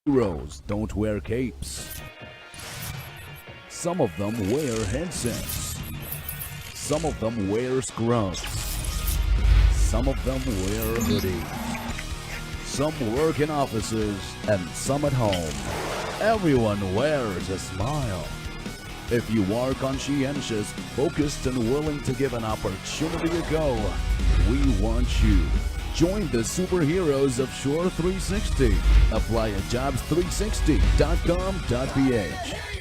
Heroes don't wear capes. Some of them wear headsets. Some of them wear scrubs. Some of them wear hoodies. Some work in offices and some at home. Everyone wears a smile. If you are conscientious, focused, and willing to give an opportunity a go, we want you. Join the superheroes of Shore 360. Apply at jobs360.com.ph.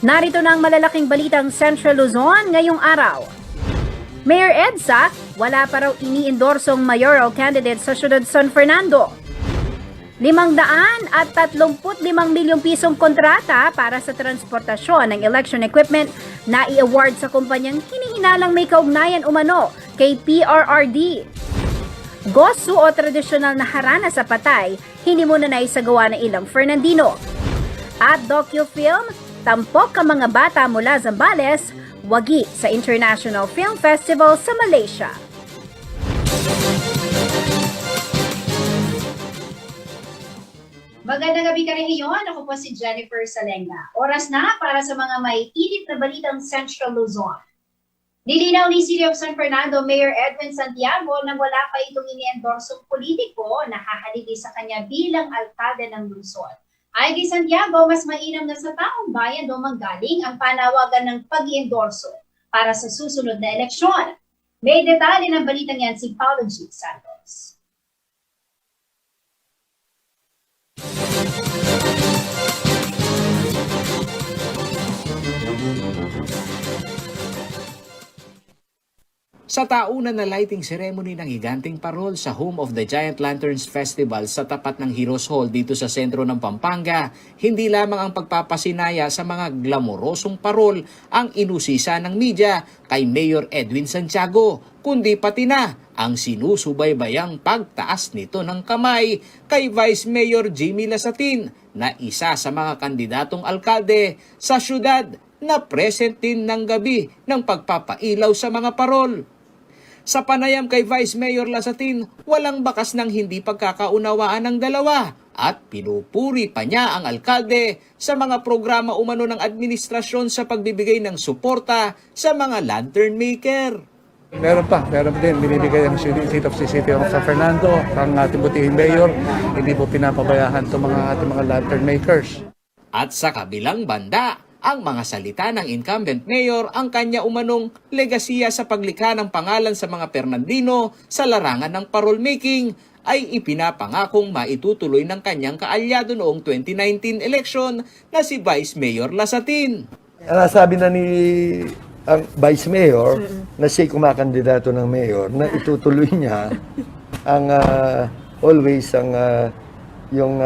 Narito na ang malalaking balitang Central Luzon ngayong araw. Mayor EDSA, wala pa raw iniendorsong mayoral candidate sa siyudad San Fernando. 535 milyong pisong kontrata para sa transportasyon ng election equipment na i-award sa kumpanyang hinihinalang may kaugnayan umano kay PRRD. Gosu o tradisyonal na harana sa patay, hindi muna naisagawa ng ilang Fernandino. At docufilm, tampok ang mga bata mula Zambales, wagi sa International Film Festival sa Malaysia. Magandang gabi ka rin iyon. Ako po si Jennifer Salenga. Oras na para sa mga may init na balitang Central Luzon. Nilinaw ni City of San Fernando Mayor Edwin Santiago na wala pa itong iniendorsong politiko na hahalili sa kanya bilang alkalde ng Luzon. Ay kay Santiago, mas mainam na sa taong bayan doon manggaling ang panawagan ng pag-iendorso para sa susunod na eleksyon. May detalye ng balitang yan si Paulo G. Santos. Sa taunan na lighting ceremony ng higanting parol sa Home of the Giant Lanterns Festival sa tapat ng Heroes Hall dito sa sentro ng Pampanga, hindi lamang ang pagpapasinaya sa mga glamorosong parol ang inusisa ng media kay Mayor Edwin Santiago, kundi pati na ang sinusubaybayang pagtaas nito ng kamay kay Vice Mayor Jimmy Lasatin na isa sa mga kandidatong alkalde sa syudad na present din ng gabi ng pagpapailaw sa mga parol. Sa panayam kay Vice Mayor Lasatin, walang bakas ng hindi pagkakaunawaan ng dalawa at pinupuri pa niya ang alkalde sa mga programa umano ng administrasyon sa pagbibigay ng suporta sa mga lantern maker. Meron din binibigay ang City of San Fernando, ang ating butihing mayor, hindi po pinapabayaan itong ating mga lantern makers. At sa kabilang banda, ang mga salita ng incumbent mayor ang kanya umanong legasiya sa paglikha ng pangalan sa mga Fernandino sa larangan ng parol making ay ipinapangakong maitutuloy ng kanyang kaalyado noong 2019 election na si Vice Mayor Lasatin. Nasabi na ni ang Vice Mayor na siya kumakandidato ng mayor na itutuloy niya ang always ang yung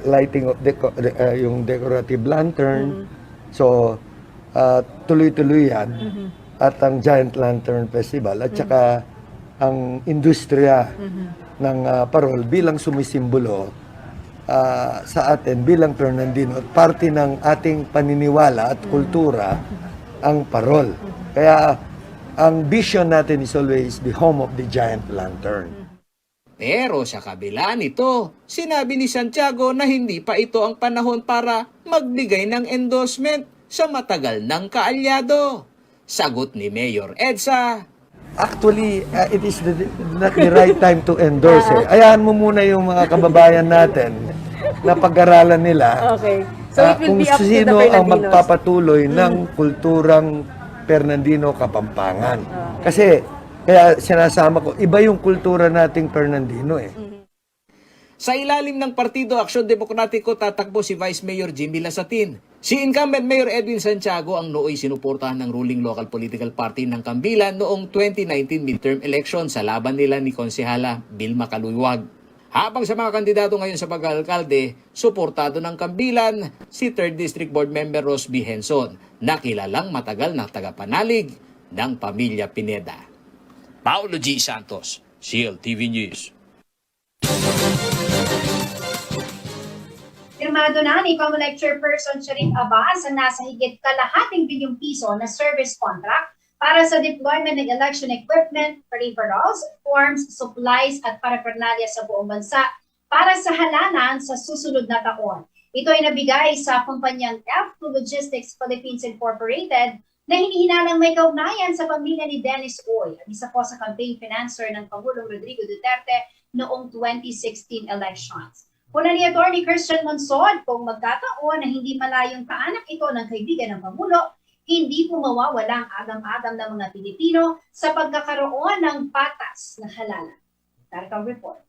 lighting of yung decorative lantern. So, tuloy-tuloy yan. At ang Giant Lantern Festival at saka ang industriya ng parol bilang sumisimbolo sa atin bilang Fernandino at parte ng ating paniniwala at kultura ang parol. Kaya ang vision natin is always the home of the Giant Lantern. Pero sa kabila nito, sinabi ni Santiago na hindi pa ito ang panahon para magbigay ng endorsement sa matagal ng kaalyado. Sagot ni Mayor EDSA, Actually, it is not the right time to endorse. Ayahan mo muna yung mga kababayan natin na pag-aralan nila kung sino ang magpapatuloy ng kulturang Fernandino Kapampangan. Kasi kaya sinasama ko, iba yung kultura nating Fernandino eh. Sa ilalim ng Partido Aksyon Demokratiko tatakbo si Vice Mayor Jimmy Lasatin. Si incumbent Mayor Edwin Santiago ang nooy sinuportahan ng ruling local political party ng Kambilan noong 2019 midterm election sa laban nila ni Konsehala Vilma Caluyuag. Habang sa mga kandidato ngayon sa pag-aalkalde, suportado ng kambilan si 3rd District Board Member Ros B. Henson, na kilalang matagal na tagapanalig ng pamilya Pineda. Paulo G. Santos, CLTV News. Pirmado na ni Comelec Chairperson Sharif Abbas ang nasa higit kalahating bilyong piso na service contract para sa deployment ng election equipment, peripherals, forms, supplies at paraphernalia sa buong bansa para sa halalan sa susunod na taon. Ito ay nabigay sa kumpanyang F2 Logistics Philippines Incorporated na hinihinalang may kaugnayan sa pamilya ni Dennis Uy, ang isa po sa campaign financer ng Pangulong Rodrigo Duterte noong 2016 elections. Una ni Atty. Christian Monsod, kung magkataon na hindi malayong kaanak ito ng kaibigan ng Pangulo, hindi po mawawala ang agam-agam ng mga Pilipino sa pagkakaroon ng patas na halalan. Tarkang report.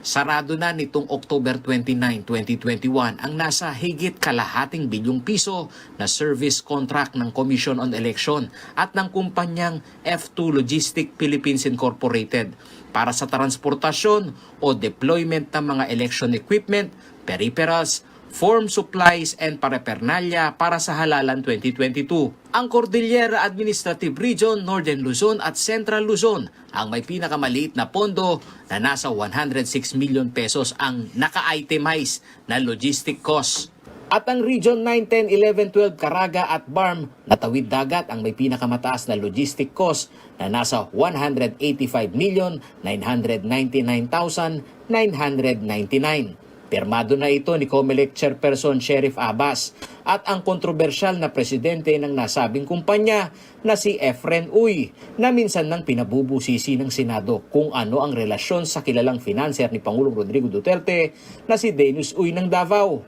Sarado na nitong October 29, 2021 ang nasa higit kalahating bilyong piso na service contract ng Commission on Election at ng kumpanyang F2 Logistics Philippines Incorporated para sa transportasyon o deployment ng mga election equipment, peripherals, form supplies and paraphernalia para sa halalan 2022. Ang Cordillera Administrative Region, Northern Luzon at Central Luzon ang may pinakamaliit na pondo na nasa 106 million pesos ang naka-itemize na logistic cost. At ang Region 9, 10, 11, 12, Caraga at BARM na tawid dagat ang may pinakamataas na logistic cost na nasa 185,999,999. Pirmado na ito ni Comelec Chairperson Sharif Abbas at ang kontrobersyal na presidente ng nasabing kumpanya na si Efren Uy na minsan nang pinabubusisi ng Senado kung ano ang relasyon sa kilalang financer ni Pangulong Rodrigo Duterte na si Dennis Uy ng Davao.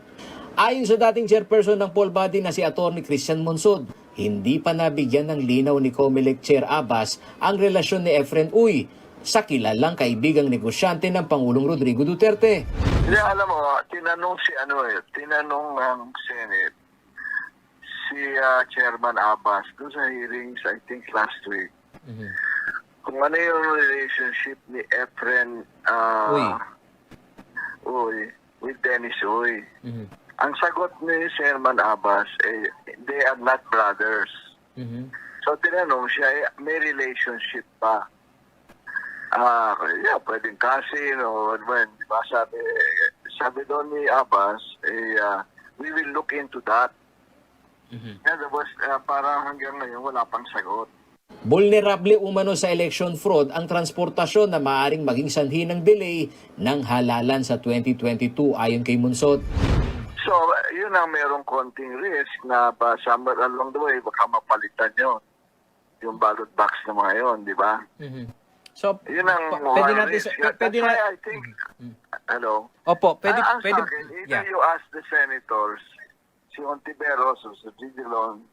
Ayon sa dating chairperson ng poll body na si Atty. Christian Monsod, hindi pa nabigyan ng linaw ni Comelec Chair Abbas ang relasyon ni Efren Uy sa kilalang kaibigang negosyante ng Pangulong Rodrigo Duterte. Hindi, alam mo, tinanong ng Senate si Chairman Abbas doon sa hearings, I think last week, kung ano yung relationship ni Efren Uy with Dennis Uy. Ang sagot ni Chairman Abbas, they are not brothers. So tinanong siya, may relationship pa. Pwedeng cousin o when, diba, sabi doon ni Abbas, we will look into that. Tapos parang hanggang ngayon wala pang sagot. Vulnerable umano sa election fraud ang transportasyon na maaaring maging sanhi ng delay ng halalan sa 2022 ayon kay Monsod. So, yun ang merong konting risk na somewhere along the way baka mapalitan yun. Yung ballot box na mga yun, di ba? So, yun ang pwede natin risk. pwede na I think, hello? Opo, pwede Ang pwede sa akin, either you ask the senators, si Ontiveros o si Dizilon,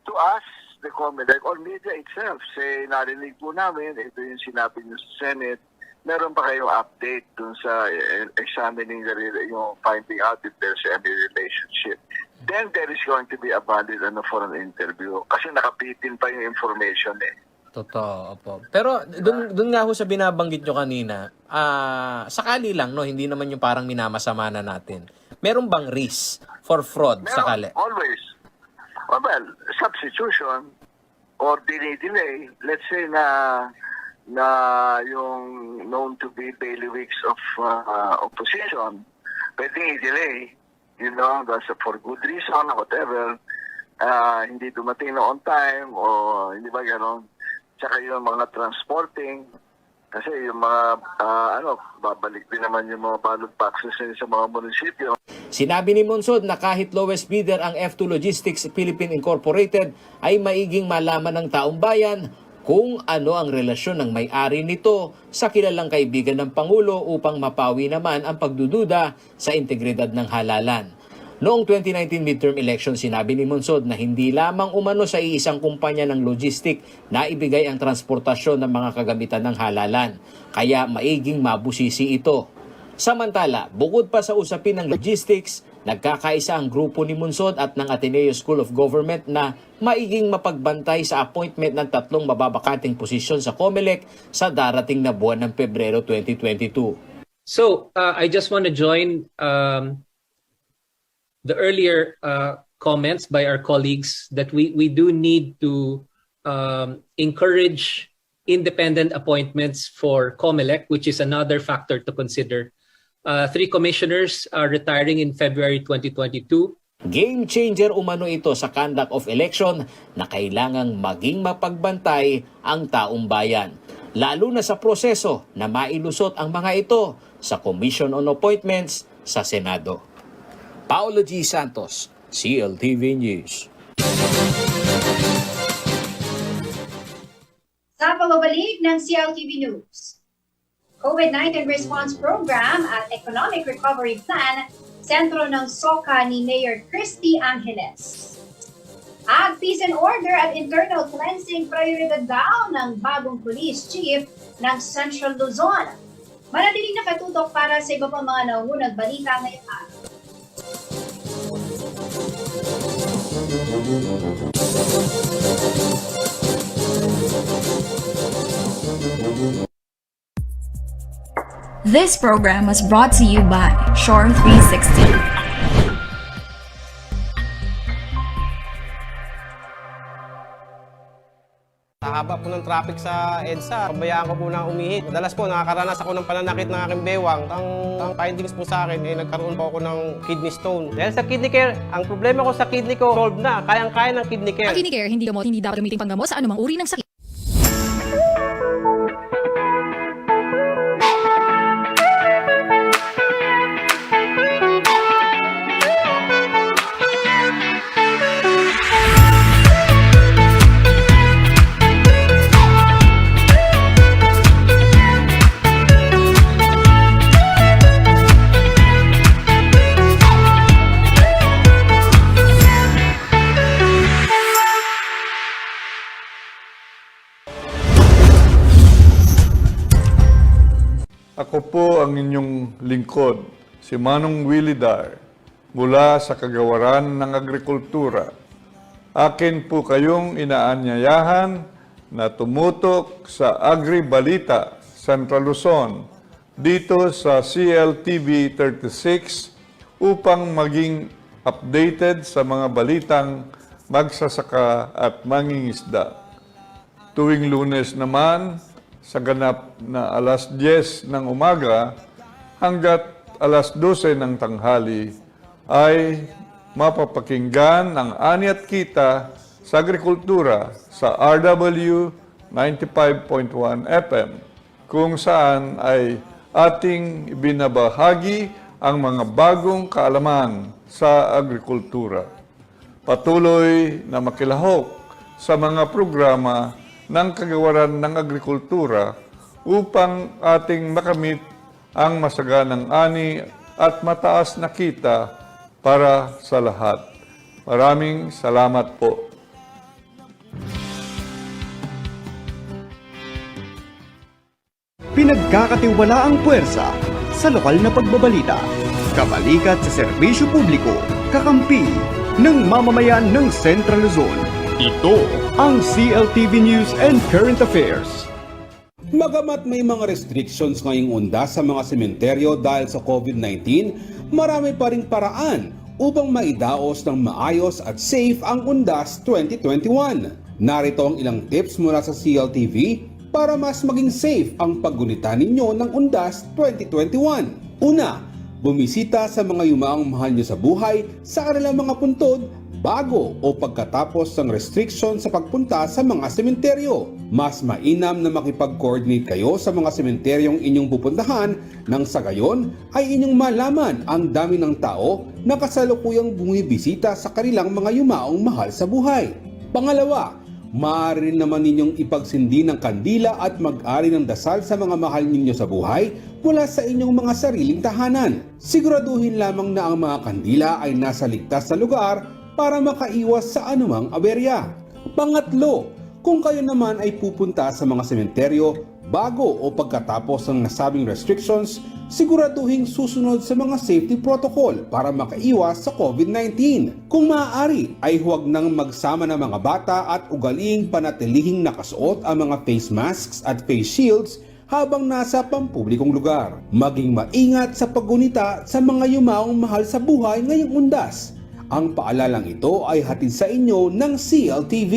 to ask the Comelec or media itself, say, narinig po namin, ito yung sinabi nyo sa Senate, meron pa kayong update dun sa examining yung finding out if there's any relationship. Then there is going to be a valid for an interview kasi nakapitin pa yung information eh. Totoo, opo. Pero doon nga ho sa binabanggit nyo kanina, sakali lang, no, hindi naman yung parang minamasama na natin. Meron bang risk for fraud sakali? Always. Well, substitution or delay, let's say na yung known to be bailiwicks of opposition, pwedeng i-delay, that's for good reason, whatever, hindi dumating na on time, o hindi ba gano'n. Tsaka yung mga transporting, kasi yung mga, babalik din naman yung mga ballot boxes sa mga munisipyo. Sinabi ni Monsod na kahit lowest bidder ang F2 Logistics Philippines Incorporated ay maiging malaman ng taong bayan kung ano ang relasyon ng may-ari nito sa kilalang kaibigan ng Pangulo upang mapawi naman ang pagdududa sa integridad ng halalan. Noong 2019 midterm election, sinabi ni Monsod na hindi lamang umano sa iisang kumpanya ng logistic na ibigay ang transportasyon ng mga kagamitan ng halalan, kaya maiging mabusisi ito. Samantala, bukod pa sa usapin ng logistics, Nagkakaisa ang grupo ni Munsod at ng Ateneo School of Government na maiging mapagbantay sa appointment ng 3 mababakating posisyon sa COMELEC sa darating na buwan ng Pebrero 2022. So, I just want to join the earlier comments by our colleagues that we do need to encourage independent appointments for COMELEC, which is another factor to consider. 3 commissioners are retiring in February 2022. Game changer umano ito sa conduct of election na kailangang maging mapagbantay ang taong bayan, lalo na sa proseso na mailusot ang mga ito sa Commission on Appointments sa Senado. Paolo G. Santos, CLTV News. Sa pagbabalik ng CLTV News, COVID-19 Response Program at Economic Recovery Plan, sentro ng SOCA ni Mayor Christy Angeles. At peace and order at internal cleansing prioridad daw ng bagong police chief ng Central Luzon. Manatiling nakatutok para sa iba pang mga naunang balita ngayong araw. This program was brought to you by Shore 360. Sa haba po ng traffic sa EDSA, pabayaan ko po na umihit. Madalas po nakakaranas ako ng pananakit ng aking bewang. Ang findings po sa akin ay nagkaroon po ako ng kidney stone. Dahil sa kidney care, ang problema ko sa kidney ko, solved na. Kayang-kaya ng kidney care. Ang kidney care, hindi gamot, hindi dapat gamitin panggamot sa anumang uri ng sakit. Ako po ang inyong lingkod, si Manong Willie Dar, mula sa Kagawaran ng Agrikultura. Akin po kayong inaanyayahan na tumutok sa Agri-Balita, Central Luzon, dito sa CLTV 36 upang maging updated sa mga balitang magsasaka at mangingisda. Tuwing Lunes naman, sa ganap na alas 10 ng umaga hanggat alas 12 ng tanghali ay mapapakinggan ang Ani at Kita sa Agrikultura sa RW 95.1 FM kung saan ay ating binabahagi ang mga bagong kaalaman sa agrikultura. Patuloy na makilahok sa mga programa ng Kagawaran ng Agrikultura upang ating makamit ang masaganang ani at mataas na kita para sa lahat. Maraming salamat po. Pinagkakatiwala ang puwersa sa lokal na pagbabalita. Kabalikat sa serbisyo publiko, kakampi ng mamamayan ng Central Luzon. Ito ang CLTV News and Current Affairs. Bagamat may mga restrictions ngayong undas sa mga sementeryo dahil sa COVID-19, marami pa ring paraan upang maidaos ng maayos at safe ang undas 2021. Narito ang ilang tips mula sa CLTV para mas maging safe ang paggunita ninyo ng undas 2021. Una, bumisita sa mga yumaang mahal nyo sa buhay sa kanilang mga puntod bago o pagkatapos ng restriction sa pagpunta sa mga sementeryo. Mas mainam na makipag-coordinate kayo sa mga sementeryong inyong pupuntahan nang sa gayon ay inyong malaman ang dami ng tao na kasalukuyang bumibisita sa kanilang mga yumaong mahal sa buhay. Pangalawa, maaari rin naman ninyong ipagsindi ng kandila at mag-ari ng dasal sa mga mahal ninyo sa buhay mula sa inyong mga sariling tahanan. Siguraduhin lamang na ang mga kandila ay nasa ligtas na lugar para makaiwas sa anumang aberya. Pangatlo, kung kayo naman ay pupunta sa mga sementeryo bago o pagkatapos ng nasabing restrictions, siguraduhin susunod sa mga safety protocol para makaiwas sa COVID-19. Kung maaari ay huwag nang magsama ng mga bata at ugaliing panatilihing nakasuot ang mga face masks at face shields habang nasa pampublikong lugar. Maging maingat sa paggunita sa mga yumaong mahal sa buhay ngayong undas. Ang paalalang ito ay hatid sa inyo ng CLTV.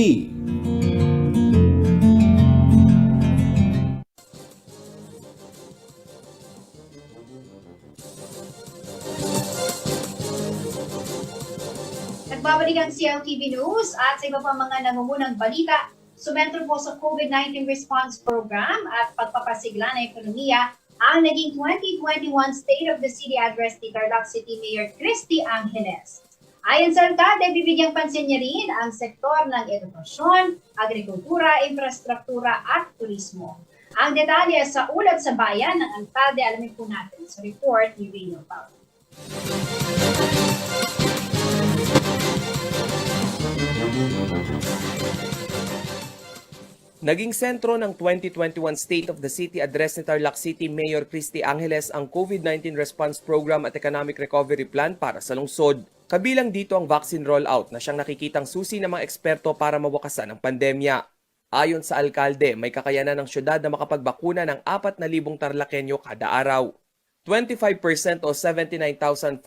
Nagbabalik ang CLTV News at sa iba pang mga nangungunang balita. Sumentro po sa COVID-19 Response Program at pagpapasigla ng ekonomiya ang naging 2021 State of the City Address ni Tarlac City Mayor Christy Angeles. Ayon sa alkalde, bibigyang pansin niya rin ang sektor ng edukasyon, agrikultura, infrastruktura at turismo. Ang detalye sa ulat sa bayan ng alkalde, alamin po natin sa report ni Rino Pao. Naging sentro ng 2021 State of the City Address ni Tarlac City Mayor Christy Angeles ang COVID-19 Response Program at Economic Recovery Plan para sa lungsod. Kabilang dito ang vaccine rollout na siyang nakikitang susi ng mga eksperto para mawakasan ang pandemya. Ayon sa alkalde, may kakayanan ng syudad na makapagbakuna ng 4,000 Tarlakenyo kada araw. 25% o 79,423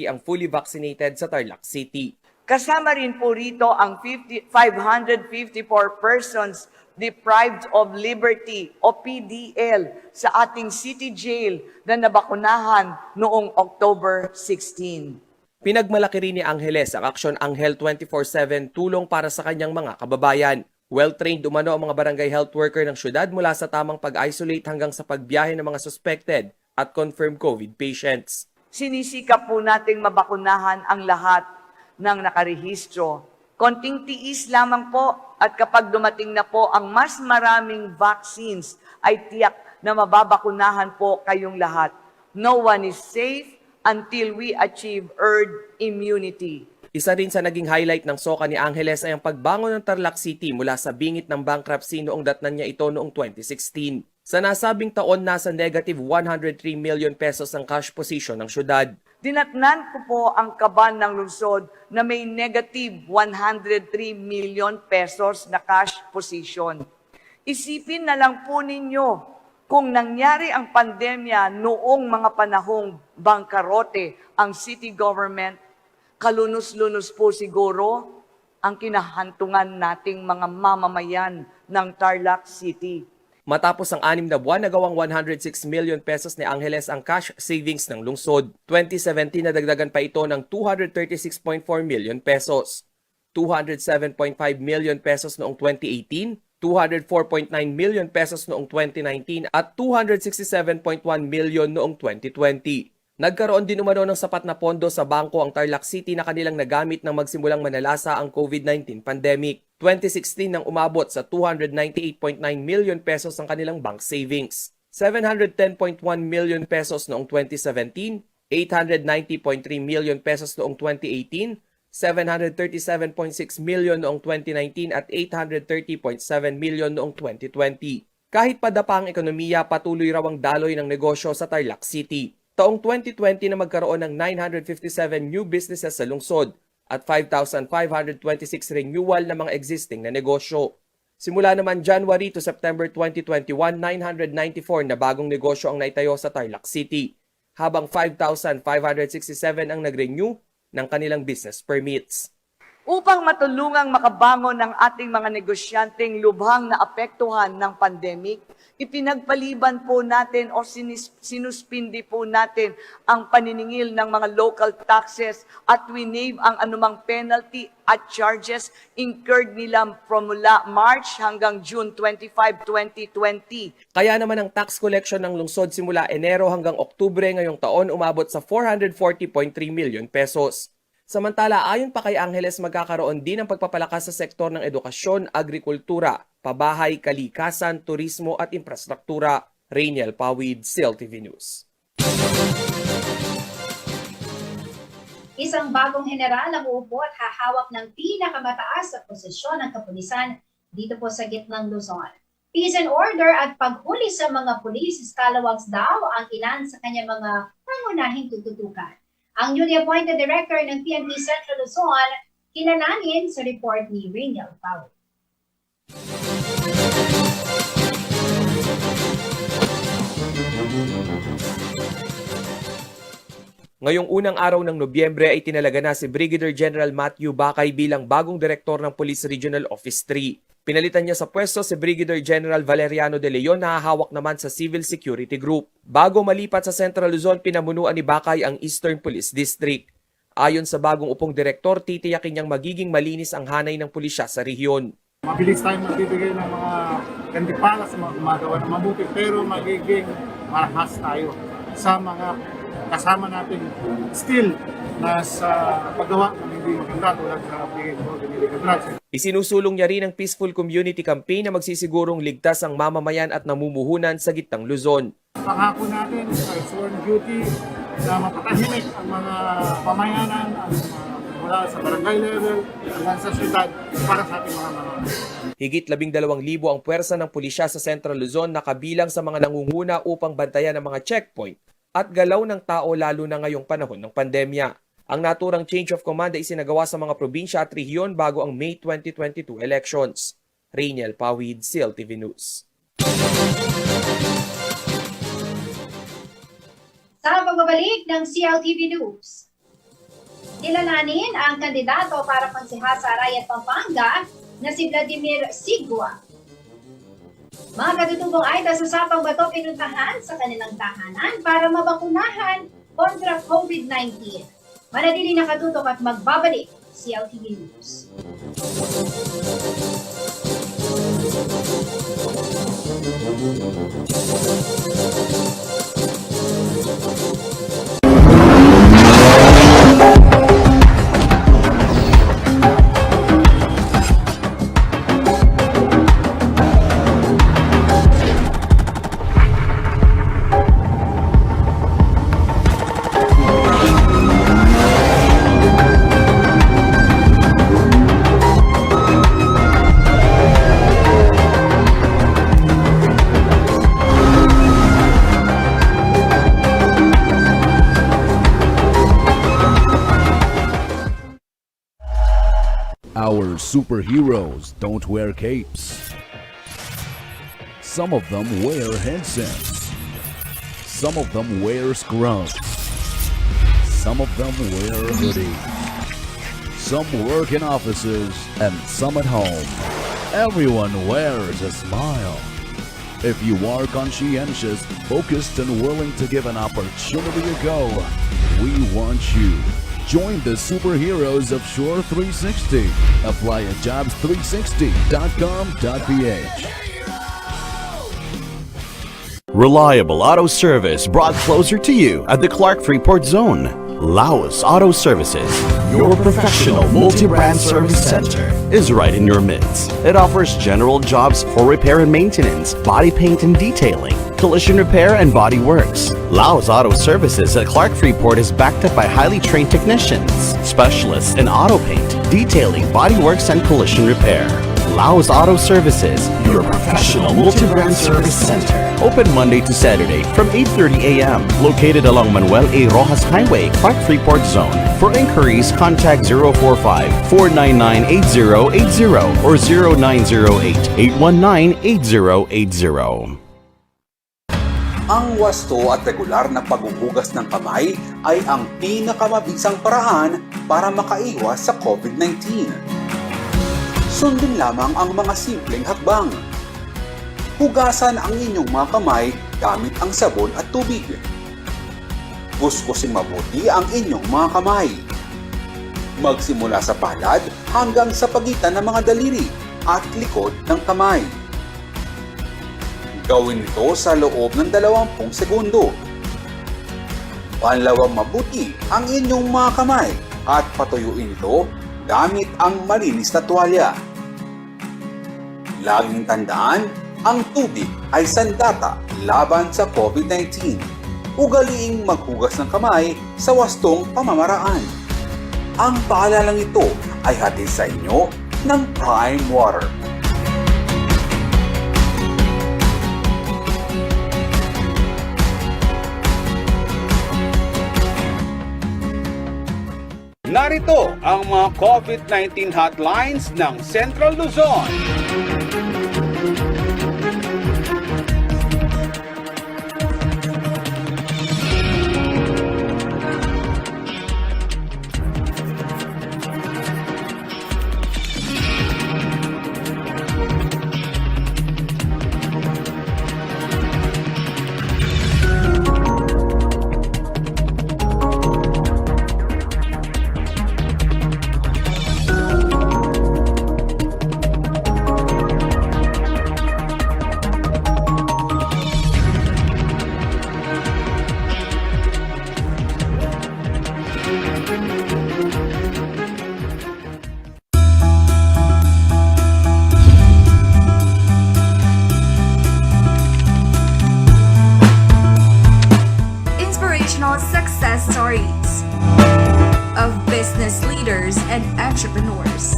ang fully vaccinated sa Tarlac City. Kasama rin po rito ang 554 persons deprived of liberty o PDL sa ating city jail na nabakunahan noong October 16. Pinagmalaki rin ni Angeles ang Aksyon Anghel 24/7 tulong para sa kanyang mga kababayan. Well-trained umano ang mga barangay health worker ng syudad mula sa tamang pag-isolate hanggang sa pagbiyahe ng mga suspected at confirmed COVID patients. Sinisikap po nating mabakunahan ang lahat ng nakarehistro. Konting tiis lamang po at kapag dumating na po ang mas maraming vaccines ay tiyak na mababakunahan po kayong lahat. No one is safe until we achieve herd immunity. Isa rin sa naging highlight ng SOCA ni Angeles ay ang pagbangon ng Tarlac City mula sa bingit ng bankruptcy noong datnan niya ito noong 2016. Sa nasabing taon, nasa negative 103 million pesos ang cash position ng syudad. Dinatnan ko po ang kaban ng lungsod na may negative 103 million pesos na cash position. Isipin na lang po ninyo kung nangyari ang pandemya noong mga panahong bangkarote ang city government, kalunos-lunos po siguro ang kinahantungan nating mga mamamayan ng Tarlac City. Matapos ang 6 na buwan, nagawang 106 million pesos ni Angeles ang cash savings ng lungsod. 2017 nadagdagan pa ito ng 236.4 million pesos. 207.5 million pesos noong 2018, 204.9 million pesos noong 2019 at 267.1 million noong 2020. Nagkaroon din umano ng sapat na pondo sa bangko ang Tarlac City na kanilang nagamit nang magsimulang manalasa ang COVID-19 pandemic. 2016 nang umabot sa 298.9 million pesos ang kanilang bank savings. 710.1 million pesos noong 2017, 890.3 million pesos noong 2018, 737.6 million noong 2019 at 830.7 million noong 2020. Kahit padapa ang ekonomiya, patuloy raw ang daloy ng negosyo sa Tarlac City. Taong 2020 na magkaroon ng 957 new businesses sa lungsod at 5,526 renewal ng mga existing na negosyo. Simula naman January to September 2021, 994 na bagong negosyo ang naitayo sa Tarlac City, habang 5,567 ang nag-renew ng kanilang business permits. Upang matulungang makabangon ng ating mga negosyanteng lubhang na apektuhan ng pandemic, ipinagpaliban po natin o sinuspindi po natin ang paniningil ng mga local taxes at winave ang anumang penalty at charges incurred nila from mula March hanggang June 25, 2020. Kaya naman ang tax collection ng lungsod simula Enero hanggang Oktubre ngayong taon umabot sa 440.3 million pesos. Samantala, ayon pa kay Angeles, magkakaroon din ng pagpapalakas sa sektor ng edukasyon, agrikultura, pabahay, kalikasan, turismo at infrastruktura. Rainiel Pawid, CLTV News. Isang bagong general ang uupo at hahawak ng pinakamataas sa posisyon ng kapulisan dito po sa gitnang Luzon. Peace and order at paghuli sa mga pulis scalawags daw ang ilan sa kanyang mga pangunahing tututukan. Ang newly appointed director ng PNP Central Luzon, kilalanin sa report ni Rainiel Pau. Ngayong unang araw ng Nobyembre ay tinalaga na si Brigadier General Matthew Bakay bilang bagong direktor ng Police Regional Office 3. Pinalitan niya sa pwesto si Brigadier General Valeriano De Leon na hahawak naman sa Civil Security Group. Bago malipat sa Central Luzon, pinamunuan ni Bakay ang Eastern Police District. Ayon sa bagong upong direktor, titiyakin niyang magiging malinis ang hanay ng pulisya sa rehiyon. Mabilis tayong magbibigay ng mga kandipala sa mga gumagawa ng mabuti, pero magiging marahas tayo sa mga kasama natin still nasa paggawa ng hindi maganda tulad sa pagiging ng illegal drugs. Isinusulong niya rin ang Peaceful Community Campaign na magsisigurong ligtas ang mamamayan at namumuhunan sa gitnang Luzon. Pangako natin ay sworn duty na mapatahimik ang mga pamayanan, mula sa barangay level hanggang sa syudad para sa ating mga Higit 12,000 ang puwersa ng pulisya sa Central Luzon na kabilang sa mga nangunguna upang bantayan ang mga checkpoint at galaw ng tao lalo na ngayong panahon ng pandemya. Ang naturang change of command ay isinagawa sa mga probinsya at rehiyon bago ang May 2022 elections. Rainiel Pawid, CLTV News. Sa pagbabalik ng CLTV News, kilalanin ang kandidato para pansiha sa Arayat, Pampanga na si Vladimir Sigua. Mga katutubong ay sa Sapang Bato pinuntahan sa kanilang tahanan para mabakunahan kontra COVID-19. Manatili nakatutok at magbabalik CLTV News. Our superheroes don't wear capes. Some of them wear headsets. Some of them wear scrubs. Some of them wear hoodies. Some work in offices and some at home. Everyone wears a smile. If you are conscientious, focused, and willing to give an opportunity a go, we want you. Join the superheroes of Shore 360. Apply at jobs360.com.ph. Reliable auto service brought closer to you at the Clark Freeport Zone. Laos Auto Services, your professional multi-brand service center, is right in your midst. It offers general jobs for repair and maintenance, body paint and detailing, collision repair and body works. Laos Auto Services at Clark Freeport is backed up by highly trained technicians, specialists in auto paint, detailing, body works and collision repair. Laos Auto Services, your professional multi-brand service center. Open Monday to Saturday from 8:30 a.m. Located along Manuel A. Rojas Highway, Clark Freeport Zone. For inquiries, contact 045-499-8080 or 0908-819-8080. Ang wasto at regular na paghuhugas ng kamay ay ang pinakamabisang paraan para makaiwas sa COVID-19. Sundin lamang ang mga simpleng hakbang. Hugasan ang inyong mga kamay gamit ang sabon at tubig. Kuskusin mabuti ang inyong mga kamay. Magsimula sa palad hanggang sa pagitan ng mga daliri at likod ng kamay. Gawin ito sa loob ng 20 segundo. Panlawang mabuti ang inyong mga kamay at patuyuin ito gamit ang malinis na tuwalya. Laging tandaan, ang tubig ay sandata laban sa COVID-19. Ugaliing maghugas ng kamay sa wastong pamamaraan. Ang paalalang ito ay hatid sa inyo ng Prime Water. Narito ang mga COVID-19 hotlines ng Central Luzon. Inspirational success stories of business leaders and entrepreneurs.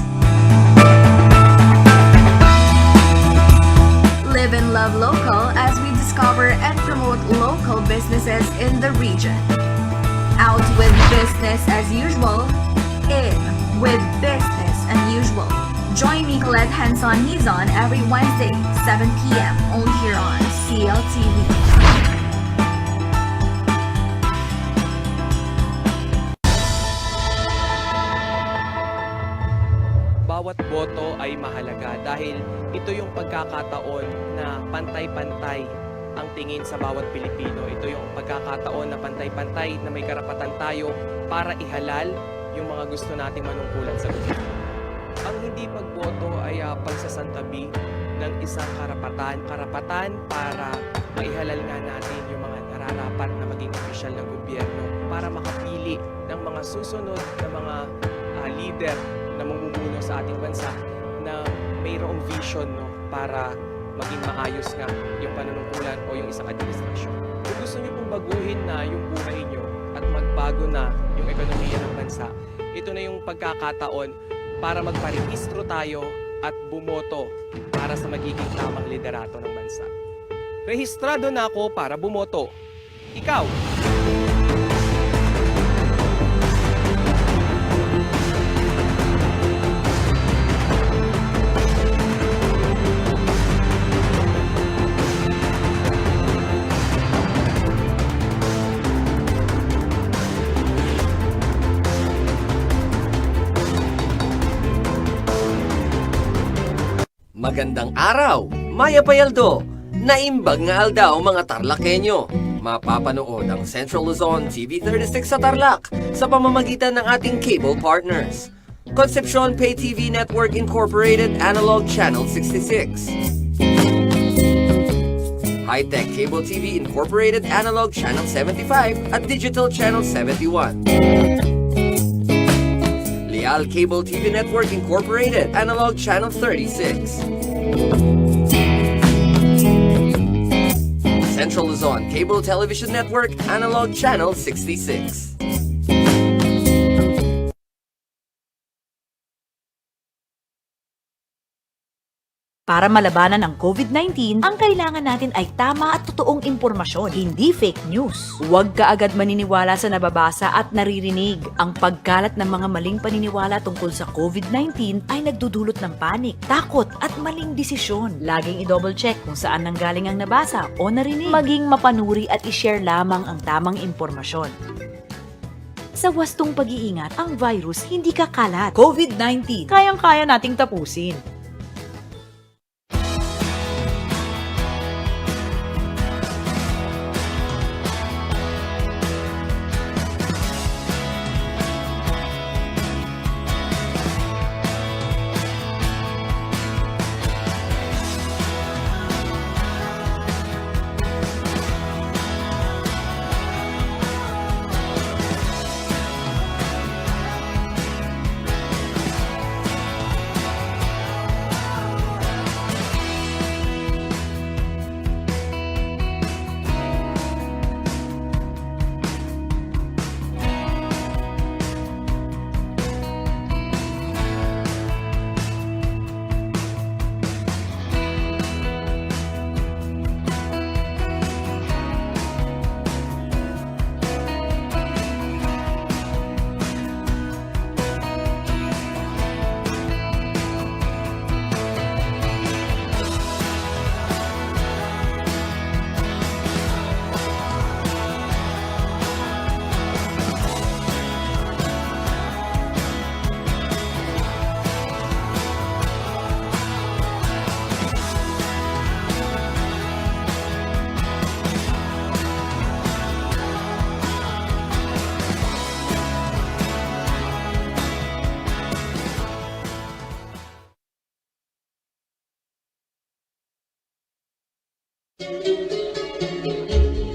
Live and love local as we discover and promote local businesses in the region. Out with business as usual, in with business unusual. Join me, Colette Hanson Nizon, every Wednesday, 7 p.m. only here on CLTV. Bawat boto ay mahalaga dahil ito yung pagkakataon na pantay-pantay ang tingin sa bawat Pilipino. Ito yung pagkakataon na pantay-pantay na may karapatan tayo para ihalal yung mga gusto nating manungkulan sa gobyerno. Ang hindi pagboto ay pagsasantabi ng isang karapatan para maihalal nga natin yung mga nararapat na maging opisyal ng gobyerno para makapili ng mga susunod na mga leader na mamumuno sa ating bansa na mayroong vision para maging maayos nga yung panunungkulan o yung isang administrasyon. Kung gusto niyo pong baguhin na yung buhay niyo at magbago na yung ekonomiya ng bansa, ito na yung pagkakataon para magparehistro tayo at bumoto para sa magiging tamang liderato ng bansa. Rehistrado na ako para bumoto. Ikaw! Magandang araw, Maya Payaldo. Naimbag nga aldaw mga Tarlakenyo. Mapapanood ang Central Luzon TV36 sa Tarlac sa pamamagitan ng ating cable partners. Concepcion Pay TV Network Incorporated Analog Channel 66. High-Tech Cable TV Incorporated Analog Channel 75 at Digital Channel 71. Leal Cable TV Network Incorporated Analog Channel 36. Central Luzon Cable Television Network Analog Channel 66. Para malabanan ang COVID-19, ang kailangan natin ay tama at totoong impormasyon, hindi fake news. Huwag kaagad maniniwala sa nababasa at naririnig. Ang pagkalat ng mga maling paniniwala tungkol sa COVID-19 ay nagdudulot ng panik, takot at maling desisyon. Laging i-double check kung saan nanggaling ang nabasa o narinig. Maging mapanuri at i-share lamang ang tamang impormasyon. Sa wastong pag-iingat, ang virus hindi kakalat. COVID-19, kayang-kaya nating tapusin.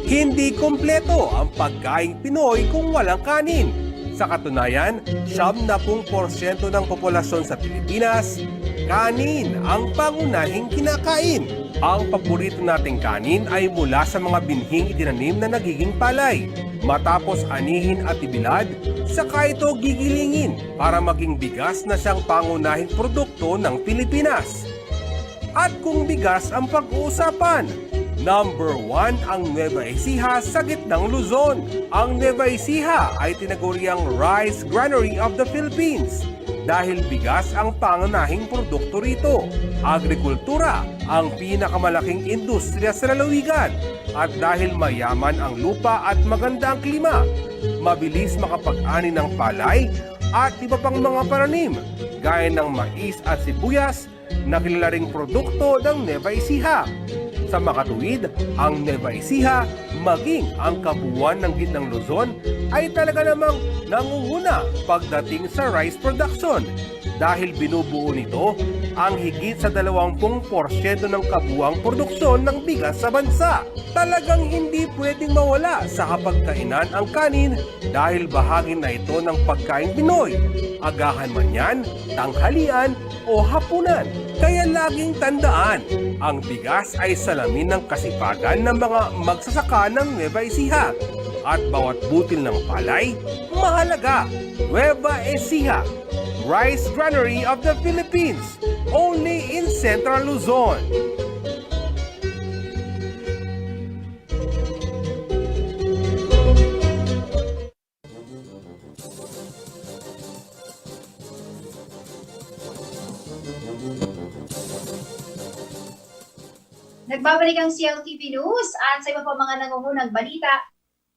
Hindi kompleto ang pagkaing Pinoy kung walang kanin. Sa katunayan, 70% ng populasyon sa Pilipinas, kanin ang pangunahing kinakain. Ang paborito nating kanin ay mula sa mga binhing itinanim na nagiging palay. Matapos anihin at ibilad, saka ito gigilingin para maging bigas na siyang pangunahing produkto ng Pilipinas. At kung bigas ang pag-uusapan, number 1 ang Nueva Ecija sa gitnang Luzon. Ang Nueva Ecija ay tinaguriang Rice Granary of the Philippines dahil bigas ang pangunahing produkto rito. Agrikultura ang pinakamalaking industriya sa lalawigan at dahil mayaman ang lupa at maganda ang klima, mabilis makapag-ani ng palay at iba pang mga pananim gaya ng mais at sibuyas na kilala ring produkto ng Nueva Ecija. Sa makatuwid, ang Nueva Ecija, maging ang kabuuan ng Gitnang Luzon ay talaga namang nangunguna pagdating sa rice production dahil binubuo nito ang higit sa 20% ng kabuuang produksyon ng bigas sa bansa. Talagang hindi pwedeng mawala sa hapagkainan ang kanin dahil bahagi na ito ng pagkain Pinoy. Agahan man yan, tanghalian o hapunan. Kaya laging tandaan, ang bigas ay salamin ng kasipagan ng mga magsasaka ng Nueva Ecija. At bawat butil ng palay, mahalaga. Nueva Ecija, Rice Granary of the Philippines, only in Central Luzon. Nagbabalik ang CLTV News at sa iba pa mga nangungunang balita,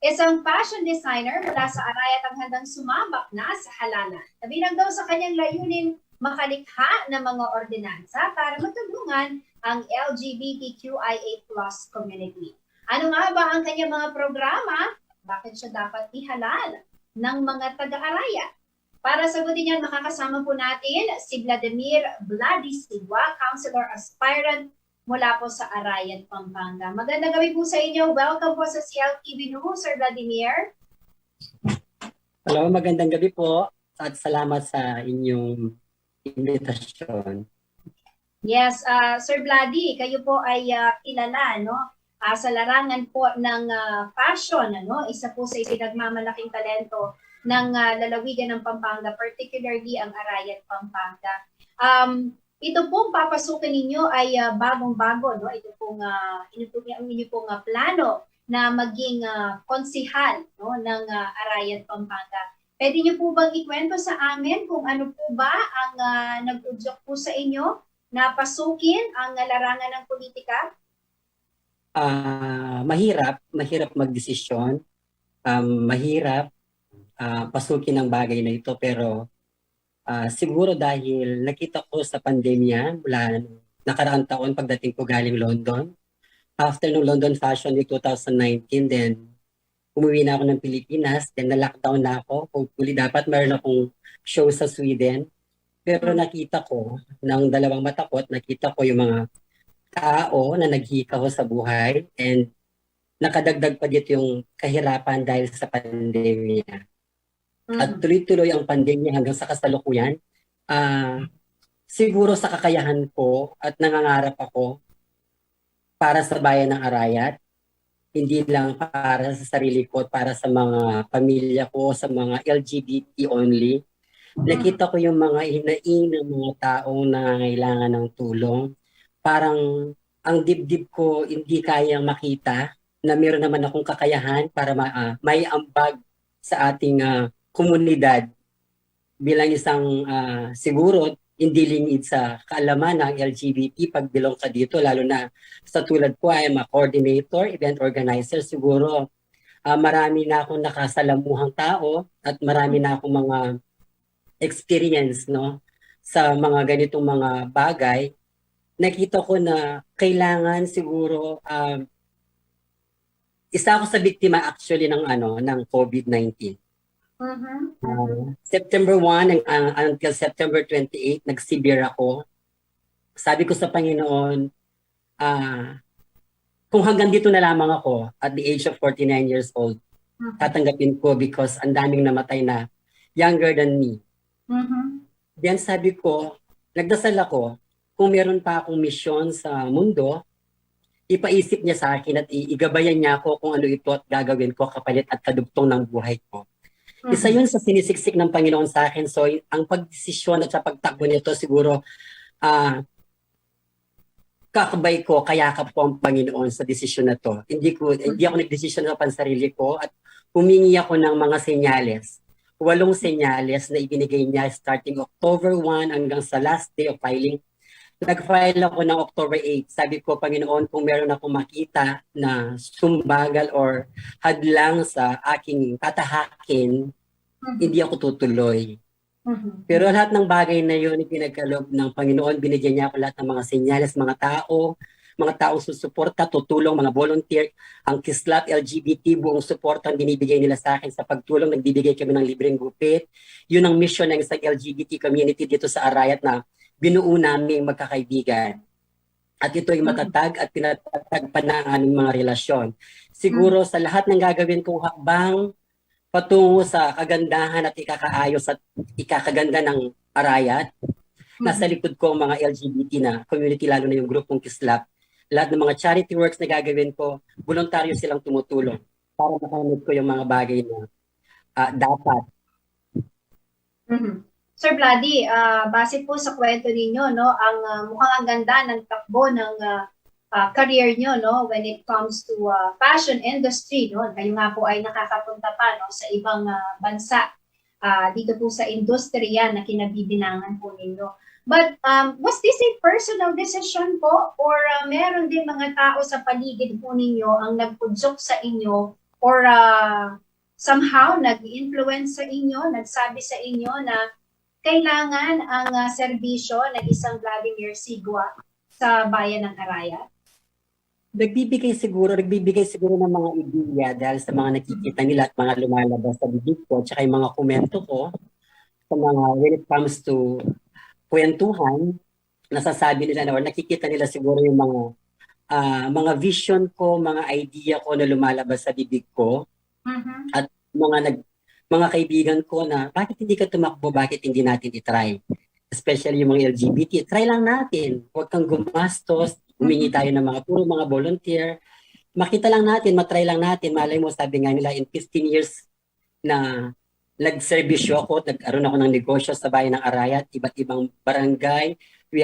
isang fashion designer mula sa Arayat ang handang sumabak na sa halalan. Kabilang daw sa kanyang layunin makalikha ng mga ordinansa para matulungan ang LGBTQIA+ community. Ano nga ba ang kanyang mga programa? Bakit siya dapat ihalal ng mga taga-Arayat? Para sagutin yan, makakasama po natin si Vladimir Vladisigwa, Councilor Aspirant mula po sa Arayat, Pampanga. Magandang gabi po sa inyo. Welcome po sa CLTV News, Sir Vladimir. Hello, magandang gabi po at salamat sa inyong invitasyon. Yes, Sir Vladi, kayo po ay kilala no? Sa larangan po ng fashion. Ano? Isa po sa ipinagmamalaking talento ng lalawigan ng Pampanga, particularly ang Arayat, Pampanga. Ito pong papasukan ninyo ay bagong-bago, no? Ito pong inyo pong plano na maging konsihal, no, ng Arayat, Pampanga. Pwede niyo po bang ikwento sa amin kung ano po ba ang nag-udyok po sa inyo na pasukin ang larangan ng politika? Mahirap magdesisyon. Mahirap pasukin ang bagay na ito, pero siguro dahil nakita ko sa pandemya mula nakaraang taon pagdating ko galing London. After ng London Fashion Week 2019, then umuwi na ako ng Pilipinas, then na-lockdown na ako. Hopefully dapat meron akong show sa Sweden. Pero nakita ko, ng dalawang mata ko, nakita ko yung mga tao na naghihikaw sa buhay and nakadagdag pa dito yung kahirapan dahil sa pandemya. At tuloy-tuloy ang pandemya hanggang sa kasalukuyan. Siguro sa kakayahan ko at nangangarap ako para sa bayan ng Arayat, hindi lang para sa sarili ko, para sa mga pamilya ko, sa mga LGBT only. Nakita ko yung mga hinaing ng mga taong nangangailangan ng tulong. Parang ang dibdib ko hindi kayang makita na meron naman akong kakayahan para may ambag sa ating komunidad bilang isang siguro hindi lingid sa kaalaman ng LGBT pag bilong ka dito, lalo na sa tulad ko ay a coordinator, event organizer, siguro marami na akong nakasalamuhang tao at marami na akong mga experience, no, sa mga ganitong mga bagay. Nakita ko na kailangan siguro isa ako sa biktima actually ng ng COVID-19. September 1 until September 28, nag-severe ako. Sabi ko sa Panginoon, kung hanggang dito na lamang ako at the age of 49 years old, tatanggapin ko because ang daming namatay na younger than me. Then sabi ko, nagdasal ako, kung meron pa akong misyon sa mundo, ipaisip niya sa akin at igabayan niya ako kung ano ito at gagawin ko kapalit at kadugtong ng buhay ko. Isa yun sa sinisiksik ng Panginoon sa akin. So, ang pagdesisyon at sa pagtakbo nito siguro, kakabay ko, kayakap ko ang Panginoon sa desisyon na to. Hindi ako nagdesisyon sa pansarili ko at humingi ako ng mga senyales. 8 senyales na ibinigay niya starting October 1 hanggang sa last day of filing. Nag-file ako ng October 8. Sabi ko, Panginoon, kung meron akong makita na sumbagal or hadlang sa aking tatahakin, hindi ako tutuloy. Pero lahat ng bagay na yun, pinagkaloob ng Panginoon, binigyan niya ako lahat ng mga senyales, mga taong susuporta, tutulong, mga volunteer, ang Kislap LGBT, buong suporta ang binibigay nila sa akin sa pagtulong, nagbibigay kami ng libreng gupit. Yun ang mission ng isang LGBT community dito sa Arayat na binuo namin magkakaibigan. At ito ay matatag at pinatatag pa na ang aming mga relasyon. Siguro sa lahat ng gagawin kong hakbang patungo sa kagandahan at ikakaayos at ikakaganda ng Arayat, nasa likod ko ang mga LGBT na community, lalo na yung grupong Kislap. Lahat ng mga charity works na gagawin ko, voluntaryo silang tumutulong para makamit ko yung mga bagay na dapat. Sir Vladi, base po sa kwento ninyo, no, ang mukhang ang ganda ng takbo ng career nyo, no, when it comes to fashion industry, no. Kayo nga po ay nakakapunta pa, no, sa ibang bansa dito po sa industriya na kinabibinangan po ninyo. But was this a personal decision po or meron din mga tao sa paligid po ninyo ang nagpudyok sa inyo or somehow nag-influence sa inyo, nagsabi sa inyo na kailangan ang serbisyo ng isang Vladimir Sigua sa bayan ng Arayat? Nagbibigay siguro ng mga ideya dahil sa mga nakikita nila at mga lumalabas sa bibig ko, tsaka yung mga komento ko sa mga when it comes to kwentuhan, nasasabi nila na or nakikita nila siguro yung mga vision ko, mga idea ko na lumalabas sa bibig ko at mga kaibigan ko na bakit hindi ka tumakbo, bakit hindi natin itry. Especially yung mga LGBT, try lang natin. Huwag kang gumastos, humingi tayo ng puro mga volunteer. Makita lang natin, matry lang natin. Malay mo, sabi nga nila, in 15 years na nagserbisyo ako, nag-aroon ako ng negosyo sa bayan ng Arayat, iba't ibang barangay. We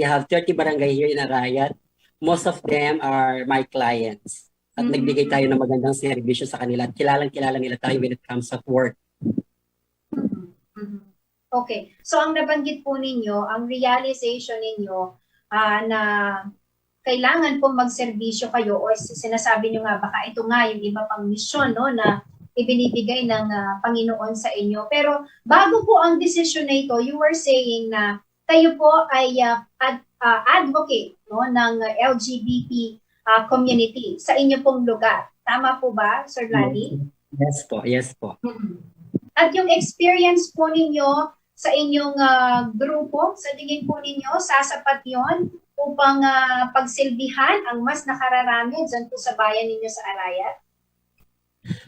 have 30 barangay here in Arayat. Most of them are my clients. At nagbigay tayo ng magandang serbisyo sa kanila at kilalang-kilala nila tayo when it comes to work. Okay. So ang nabanggit po ninyo, ang realization ninyo na kailangan po magserbisyo kayo o sinasabi nyo nga baka ito nga yung iba pang misyon, no, na ibinibigay ng Panginoon sa inyo. Pero bago po ang decision na ito, you were saying na kayo po ay advocate, no, ng LGBT community sa inyo pong lugar. Tama po ba, Sir Vladi? Yes po. At yung experience po ninyo sa inyong grupo, sa tingin po ninyo, sasapat yon upang pagsilbihan ang mas nakararami dyan po sa bayan ninyo sa Arayat?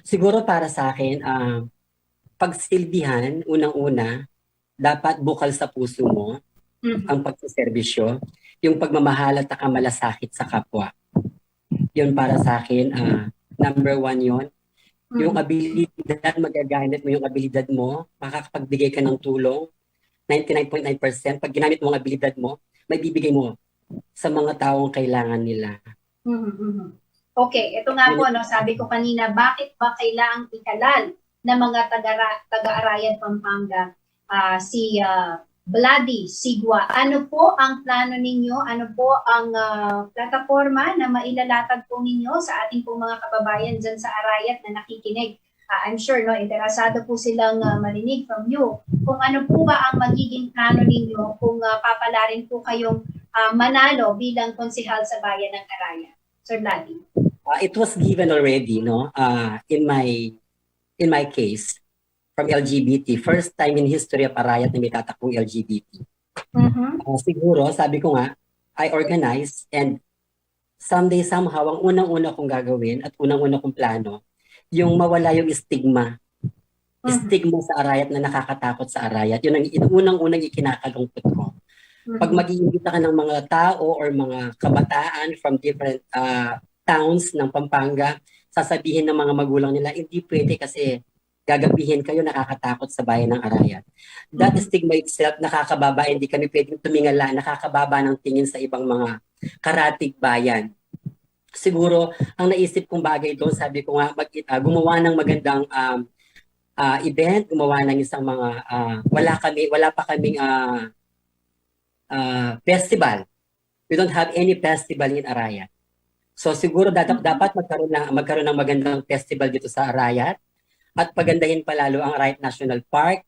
Siguro para sa akin, pagsilbihan, unang-una, dapat bukal sa puso mo ang pagsiservisyo, yung pagmamahal at kamalasakit sa kapwa. Yun para sa akin, number 1 yon. Yung abilidad, magagamit mo yung abilidad mo, makakapagbigay ka ng tulong, 99.9%. Pag ginamit mo ang abilidad mo, may bibigay mo sa mga taong kailangan nila. Okay, ito nga po, no, sabi ko kanina, bakit ba kailangang ikalal ng mga taga-Arayat, Pampanga si Vladi Sigua? Ano po ang plano ninyo? Ano po ang plataforma na mailalatag po ninyo sa ating po mga kababayan dyan sa Arayat na nakikinig? I'm sure, no, interesado po silang marinig from you. Kung ano po ba ang magiging plano ninyo kung papalarin po kayong manalo bilang konsehal sa bayan ng Arayat. Sir Vladi. It was given already, no, in my case, from LGBT. First time in history of Arayat na may tatakbong LGBT. Siguro, sabi ko nga, I organize and someday somehow, ang unang-una kong gagawin at unang-una kong plano, yung mawala yung stigma. Stigma sa Arayat na nakakatakot sa Arayat. Yun ang unang-unang ikinakalungkot ko. Pag mag-iimbita ka ng mga tao or mga kabataan from different towns ng Pampanga, sasabihin ng mga magulang nila, hindi pwede kasi gagabihin kayo, nakakatakot sa bayan ng Arayat. That stigma itself, nakakababa, hindi kami pwedeng tumingala, nakakababa ng tingin sa ibang mga karatig bayan. Siguro, ang naisip kong bagay doon, sabi ko nga, gumawa ng magandang event, gumawa ng isang mga, wala pa kaming festival. We don't have any festival in Arayat. So siguro dapat magkaroon ng magandang festival dito sa Arayat at pagandahin pa lalo ang Arayat National Park.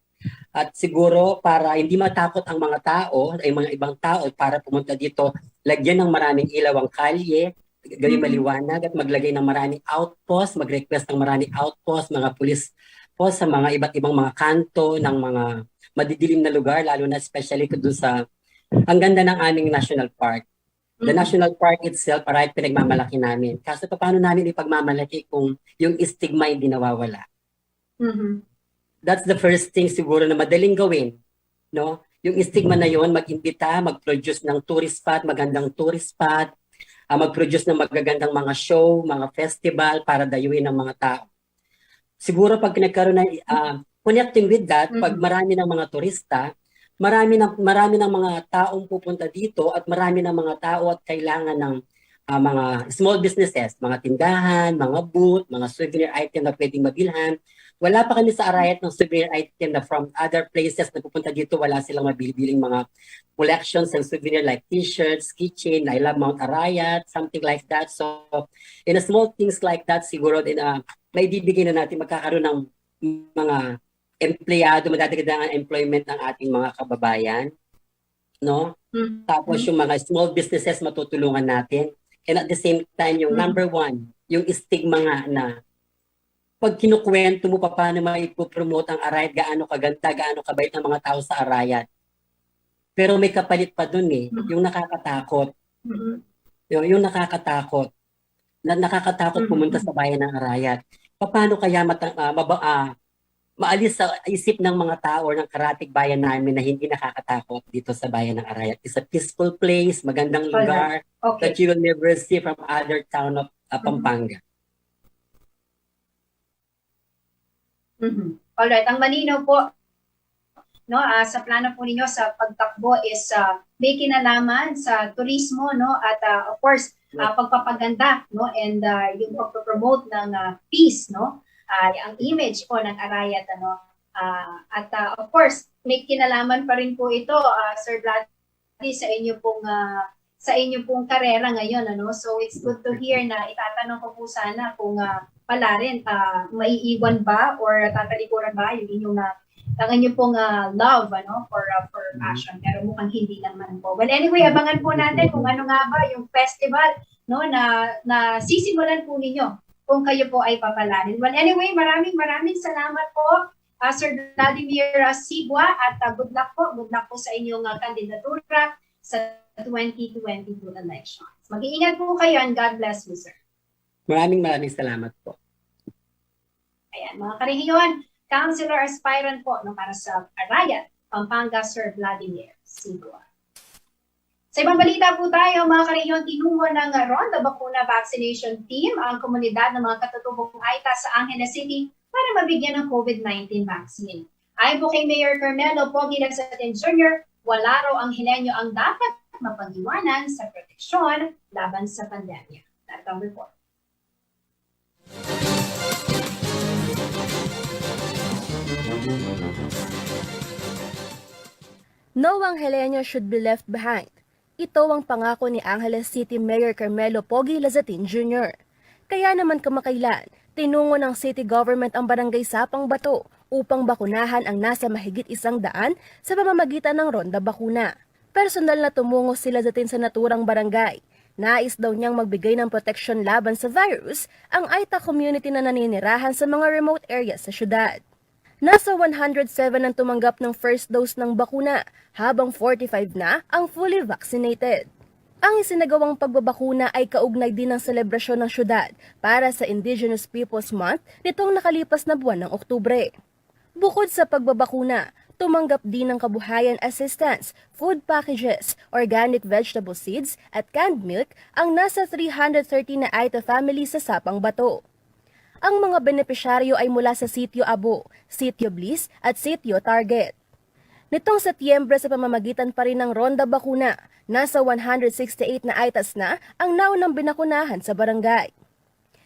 At siguro para hindi matakot ang mga tao, ay mga ibang tao para pumunta dito, lagyan ng maraming ilaw ang kalye, gawing maliwanag at maglagay ng maraming outpost, mag-request ng maraming outpost, mga police post sa mga iba't ibang mga kanto ng mga madidilim na lugar, lalo na especially doon sa ang ganda ng aming National Park. The National Park itself, Arayat, pinagmamalaki namin. Kaso paano namin ipagmamalaki kung yung stigma hindi nawawala? That's the first thing siguro na madaling gawin, no? Yung stigma na yon, mag-imbita, mag-produce ng tourist spot, magandang tourist spot, mag-produce ng magagandang mga show, mga festival para dayuhin ng mga tao. Siguro pag nagkaroon ng connecting with that, pag marami ng mga turista, marami ng mga taong pupunta dito at marami ng mga tao at kailangan ng mga small businesses, mga tindahan, mga booth, mga souvenir item na pwedeng mabilhan. Wala pa kami sa Arayat ng souvenir item na from other places na pupunta dito, wala silang mabiling mga collections and souvenir like t-shirts, keychain, I love Mount Arayat, something like that. So, in a small things like that, siguro din may bibigay na natin, magkakaroon ng mga empleyado, madadagdagan ang employment ng ating mga kababayan, no? Tapos yung mga small businesses matutulungan natin. And at the same time, yung number one, yung stigma nga na pag kinukwento mo pa paano maipopromote ang Arayat, gaano kaganda, gaano kabait ng mga tao sa Arayat. Pero may kapalit pa dun yung nakakatakot. Yung nakakatakot. Nakakatakot pumunta sa bayan ng Arayat. Paano kaya maalis sa isip ng mga tao or ng karatig bayan namin na hindi nakakatakot dito sa bayan ng Arayat? It's a peaceful place, magandang lugar that you will never see from other town of Pampanga. Alright, ang malinaw po no, sa plano po ninyo sa pagtakbo is may kinalaman sa turismo, no, at of course pagpapaganda, no, and yung pagpo-promote ng peace, no, ang image po ng Arayat, ano, at of course may kinalaman pa rin po ito, Sir Vladdy, sa inyo pong karera ngayon, ano. So it's good to hear na itatanong ko po sana kung pala rin maiiwan ba or tatalikuran ba yung inyong ang inyo pong love, ano, for passion, pero mukhang hindi naman po. Well, anyway, abangan po natin kung ano nga ba yung festival, no, na sisimulan po ninyo kung kayo po ay papalarin. Well, anyway, maraming salamat po, Sir Vladimir Sigua, at good luck po sa inyong kandidatura sa 2022 elections. Mag-iingat po kayo and God bless you, sir. Maraming salamat po. Ayan, mga karehiyon, Councilor Aspirant po no, para sa Arayat, Pampanga, Sir Vladimir Sigua. Sa ibang balita po tayo, mga karehiyon, tinungo ng Ronda Bakuna Vaccination Team ang komunidad ng mga katutubong Aita sa Angeles City para mabigyan ng COVID-19 vaccine. Ayon po kay Mayor Carmelo Pogi Lazatin Jr., wala raw ang Helenyo ang dapat mapag-iwanan sa proteksyon laban sa pandemya. Narito ang report. No Angeleño should be left behind. Ito ang pangako ni Angeles City Mayor Carmelo Pogi Lazatin Jr. Kaya naman kamakailan, tinungo ng city government ang barangay Sapang Bato upang bakunahan ang nasa mahigit 100 sa pamamagitan ng Ronda Bakuna. Personal na tumungo si Lazatin sa naturang barangay. Nais daw niyang magbigay ng proteksyon laban sa virus ang Aita community na naninirahan sa mga remote areas sa syudad. Nasa 107 ang tumanggap ng first dose ng bakuna, habang 45 na ang fully vaccinated. Ang isinagawang pagbabakuna ay kaugnay din ng selebrasyon ng syudad para sa Indigenous Peoples Month nitong nakalipas na buwan ng Oktubre. Bukod sa pagbabakuna, tumanggap din ng kabuhayan assistance, food packages, organic vegetable seeds at canned milk ang nasa 330 na Aita families sa Sapang Bato. Ang mga benepisyaryo ay mula sa Sitio Abo, Sitio Bliss at Sitio Target. Nitong Setyembre sa pamamagitan pa rin ng Ronda Bakuna, nasa 168 na Aitas na ang naunang binakunahan sa barangay.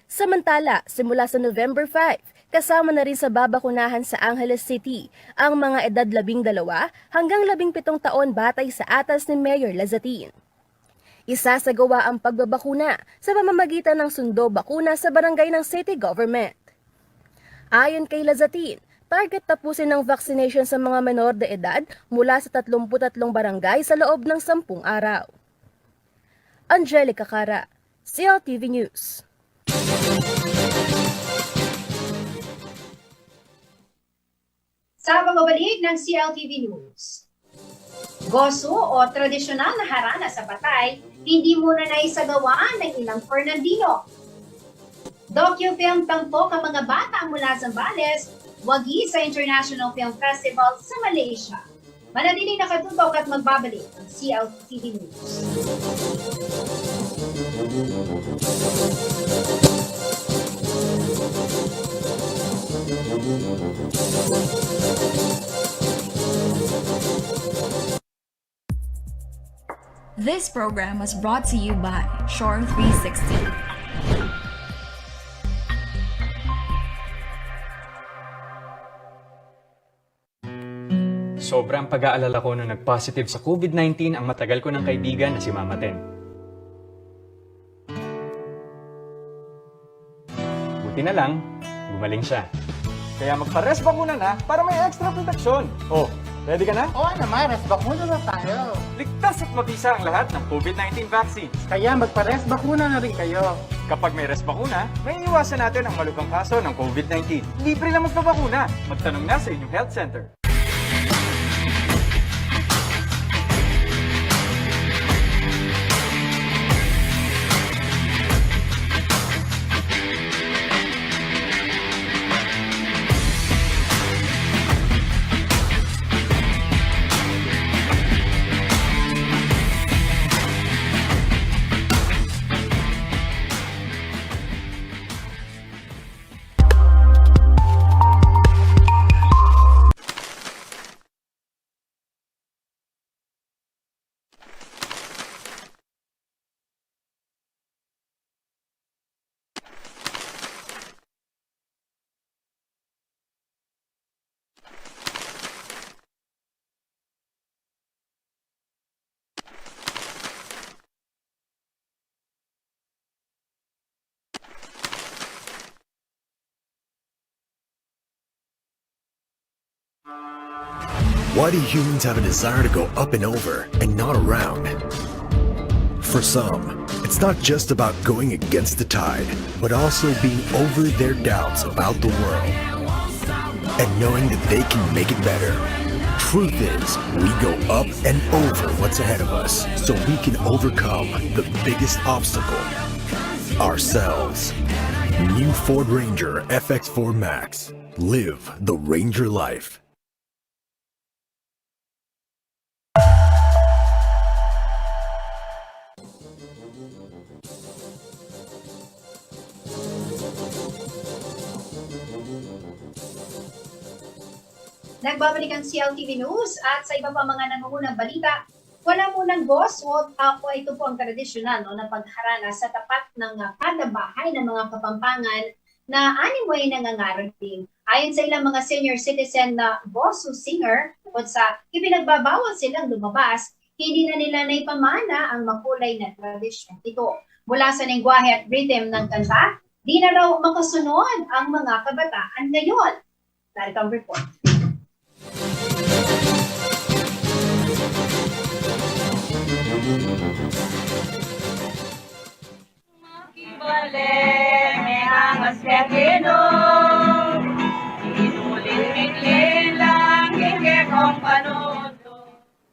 Samantala, simula sa November 5, kasama na rin sa babakunahan sa Angeles City ang mga edad 12 hanggang 17 taon batay sa atas ni Mayor Lazatin. Isasagawa ang pagbabakuna sa pamamagitan ng sundo bakuna sa barangay ng city government. Ayon kay Lazatin, target tapusin ng vaccination sa mga menor de edad mula sa 33 barangay sa loob ng 10 araw. Angelica Cara, CLTV News. Sa pagbabalik ng CLTV News, goso o tradisyonal na harana sa Patay, hindi muna naisagawa ng ilang Fernandino. Docu-film tampok ang mga bata mula sa Zambales, wagi sa International Film Festival sa Malaysia. Manatiling nakatutok at magbabalik ang CLTV News. This program was brought to you by Shore 360. Sobrang pag-aalala ko nung nag-positive sa COVID-19 ang matagal ko ng kaibigan na si Mama Ten. Buti na lang, gumaling siya. Kaya magpa-rest bakuna na para may extra proteksyon. Oh, ready ka na? Oo naman, rest bakuna na tayo. Ligtas at mabisa ang lahat ng COVID-19 vaccines. Kaya magpa-rest bakuna na rin kayo. Kapag may rest bakuna, may iwasan natin ang malubhang kaso ng COVID-19. Libre lang magpabakuna. Magtanong na sa inyong health center. Why do humans have a desire to go up and over and not around? For some, it's not just about going against the tide, but also being over their doubts about the world and knowing that they can make it better. Truth is, we go up and over what's ahead of us so we can overcome the biggest obstacle, ourselves. New Ford Ranger FX4 Max. Live the Ranger life. Nagbabalik ang CLTV News at sa iba pa mga nangungunang balita, wala munang gosot o ito po ang tradisyonal na pagharana sa tapat ng kada bahay ng mga Kapampangan na animoy nangangarating. Ayon sa ilang mga senior citizen na bosso singer, bukod sa ipinagbabawal silang lumabas, hindi na nila naipamana ang makulay na tradisyon ito. Mula sa lengguwahe at rhythm ng kanta, di na raw makasunod ang mga kabataan ngayon. Narito ang report.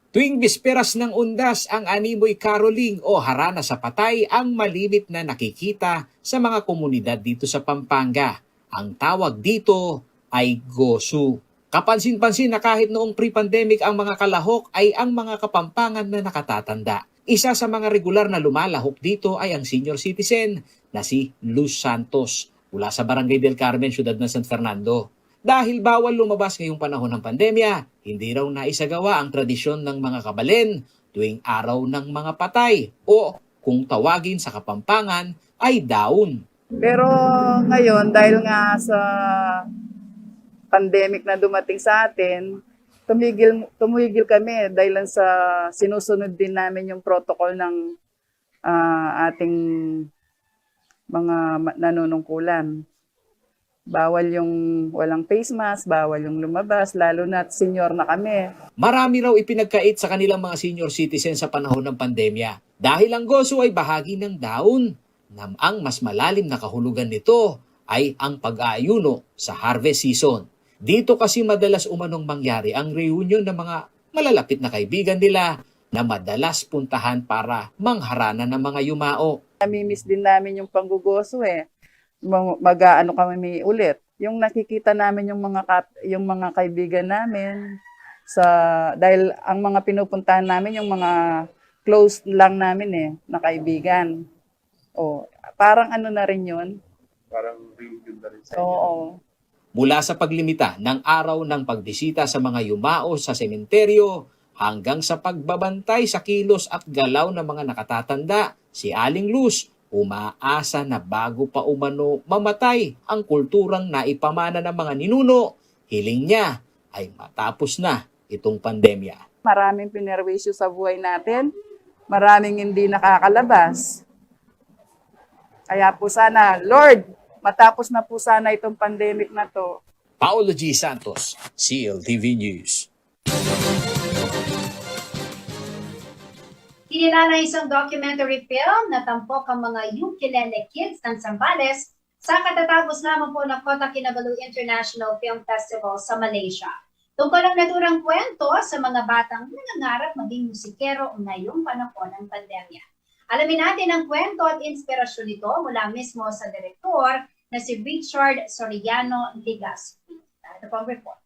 Tuwing Tuwing bisperas ng undas, ang animoy caroling o harana sa patay ang malimit na nakikita sa mga komunidad dito sa Pampanga. Ang tawag dito ay gosu. Kapansin-pansin na kahit noong pre-pandemic ang mga kalahok ay ang mga kapampangan na nakatatanda. Isa sa mga regular na lumalahok dito ay ang senior citizen na si Luz Santos mula sa Barangay del Carmen, Ciudad ng San Fernando. Dahil bawal lumabas ngayong panahon ng pandemya, hindi raw naisagawa ang tradisyon ng mga kabalen tuwing araw ng mga patay o kung tawagin sa Kapampangan ay daon. Pero ngayon, dahil nga sa pandemic na dumating sa atin, tumigil kami dahil lang sa sinusunod din namin yung protocol ng ating mga nanunungkulan. Bawal yung walang face mask, bawal yung lumabas, lalo na senior na kami. Marami raw ipinagkait sa kanilang mga senior citizen sa panahon ng pandemya. Dahil ang gosu ay bahagi ng daon, na ang mas malalim na kahulugan nito ay ang pag-aayuno sa harvest season. Dito kasi madalas umanong mangyari ang reunion ng mga malalapit na kaibigan nila na madalas puntahan para mangharana ng mga yumao. Namimiss din namin yung panggugoso mag-aano kami ulit. Yung nakikita namin yung mga kaibigan namin dahil ang mga pinupuntahan namin yung mga close lang namin na kaibigan. Parang ano na rin yun. Parang reunion na rin sa Oo. Mula sa paglimita ng araw ng pagbisita sa mga yumao sa sementeryo hanggang sa pagbabantay sa kilos at galaw ng mga nakatatanda, si Aling Luz umaasa na bago pa umano mamatay ang kulturang naipamana ng mga ninuno, hiling niya ay matapos na itong pandemya. Maraming pinerwisyo sa buhay natin, maraming hindi nakakalabas. Kaya po sana, Lord, matapos na po sana itong pandemic na to. Paolo G. Santos, CLTV News. Kinilala isang documentary film na tampok ang mga ukulele kids ng Zambales sa katatapos lamang po ng Kota Kinabalu International Film Festival sa Malaysia. Tungkol ang naturang kwento sa mga batang nangangarap maging musikero ngayong panahon ng pandemya. Alamin natin ang kwento at inspirasyon nito mula mismo sa direktor na si Richard Soriano Legaspi. Ito po ang report.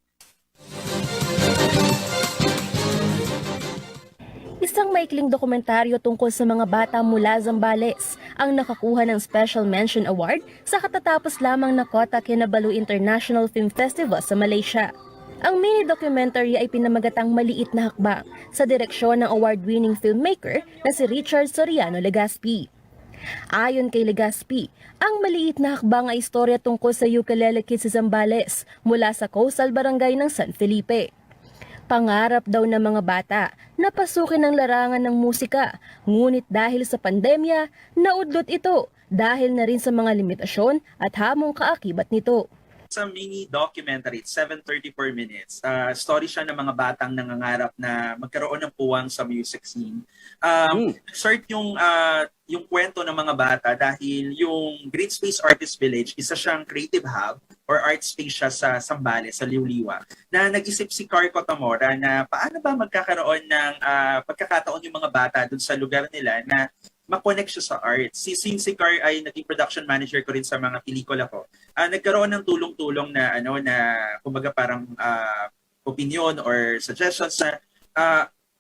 Isang maikling dokumentaryo tungkol sa mga bata mula Zambales ang nakakuha ng Special Mention Award sa katatapos lamang na Kota Kinabalu International Film Festival sa Malaysia. Ang mini-documentary ay pinamagatang Maliit na Hakbang sa direksyon ng award-winning filmmaker na si Richard Soriano Legaspi. Ayon kay Legaspi, ang Maliit na Hakbang ay istorya tungkol sa ukulele kids sa Zambales mula sa coastal barangay ng San Felipe. Pangarap daw ng mga bata na pasukin ang larangan ng musika, ngunit dahil sa pandemya, naudlot ito dahil na rin sa mga limitasyon at hamong kaakibat nito. Sa mini documentary, 7:34 minutes. Story siya ng mga batang nangangarap na magkaroon ng puwang sa music scene. Start yung kwento ng mga bata dahil yung Green Space Artist Village, isa siyang creative hub or art space siya sa Zambales, sa Liuliwa, na nag-isip si Car Cotamora na paano ba magkakaroon ng pagkakataon yung mga bata dun sa lugar nila na makonect siya sa art. Si Car ay naging production manager ko rin sa mga pelikula ko. Nagkaroon ng tulong-tulong na kumbaga parang opinion or suggestions na